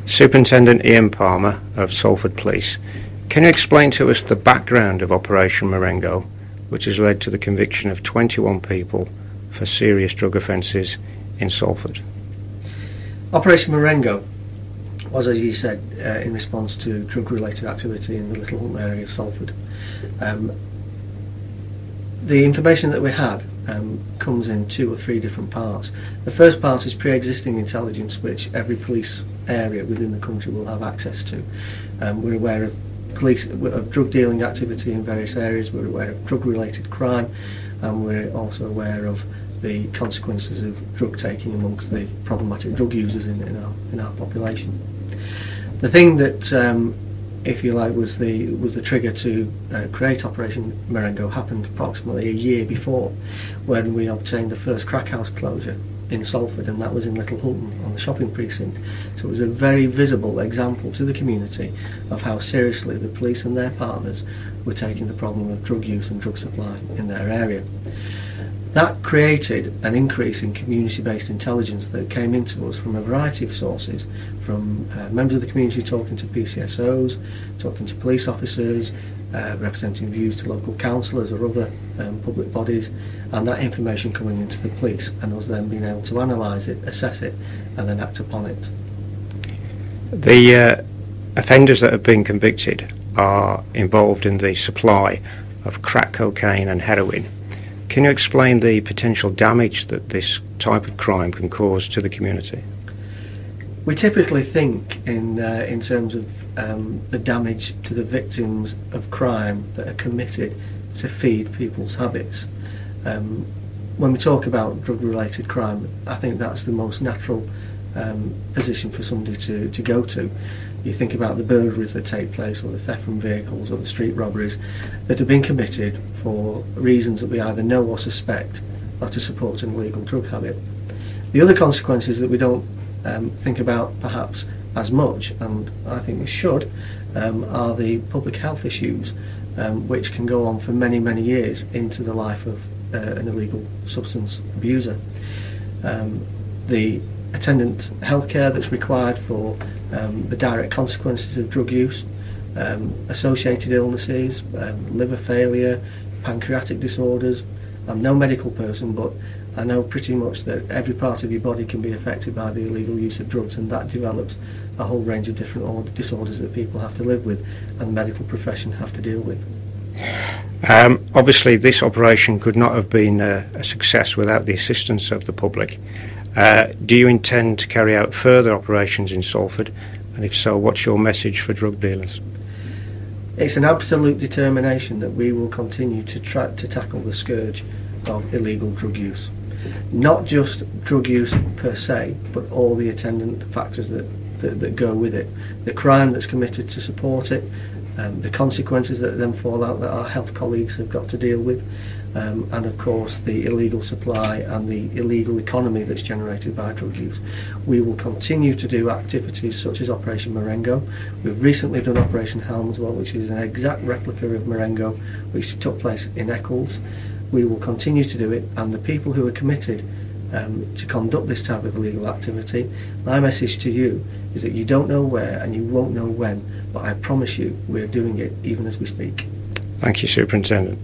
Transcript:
Superintendent Ian Palmer of Salford Police, can you explain to us the background of Operation Marengo, which has led to the conviction of 21 people for serious drug offences in Salford? Operation Marengo was, as you said, in response to drug-related activity in the Little Hulton area of Salford. The information that we had comes in 2 or 3 different parts. The first part is pre-existing intelligence, which every police area within the country will have access to. We're aware of drug dealing activity in various areas, we're aware of drug-related crime, and we're also aware of the consequences of drug taking amongst the problematic drug users in our population. The thing that, if you like, was the trigger to create Operation Marengo happened approximately a year before, when we obtained the first crack house closure in Salford, and that was in Little Hulton on the shopping precinct. So it was a very visible example to the community of how seriously the police and their partners were taking the problem of drug use and drug supply in their area. That created an increase in community-based intelligence that came into us from a variety of sources, from members of the community talking to PCSOs, talking to police officers, representing views to local councillors or other public bodies, and that information coming into the police, and us then being able to analyse it, assess it, and then act upon it. The offenders that have been convicted are involved in the supply of crack cocaine and heroin. Can you explain the potential damage that this type of crime can cause to the community? We typically think in terms of the damage to the victims of crime that are committed to feed people's habits. When we talk about drug-related crime, I think that's the most natural position for somebody to go to. You think about the burglaries that take place, or the theft from vehicles, or the street robberies that have been committed for reasons that we either know or suspect are to support an illegal drug habit. The other consequences that we don't think about perhaps as much, and I think we should, are the public health issues which can go on for many, many years into the life of an illegal substance abuser. The attendant healthcare that's required for the direct consequences of drug use, associated illnesses, liver failure, pancreatic disorders. I'm no medical person, but I know pretty much that every part of your body can be affected by the illegal use of drugs, and that develops a whole range of different disorders that people have to live with and the medical profession have to deal with. Obviously this operation could not have been a success without the assistance of the public. Do you intend to carry out further operations in Salford, and if so, what's your message for drug dealers? It's an absolute determination that we will continue to try to tackle the scourge of illegal drug use. Not just drug use per se, but all the attendant factors that go with it. The crime that's committed to support it, the consequences that then fall out that our health colleagues have got to deal with, and of course the illegal supply and the illegal economy that's generated by drug use. We will continue to do activities such as Operation Marengo. We've recently done Operation Helmswell, which is an exact replica of Marengo, which took place in Eccles. We will continue to do it, and the people who are committed to conduct this type of illegal activity, my message to you is that you don't know where and you won't know when, but I promise you we're doing it even as we speak. Thank you, Superintendent.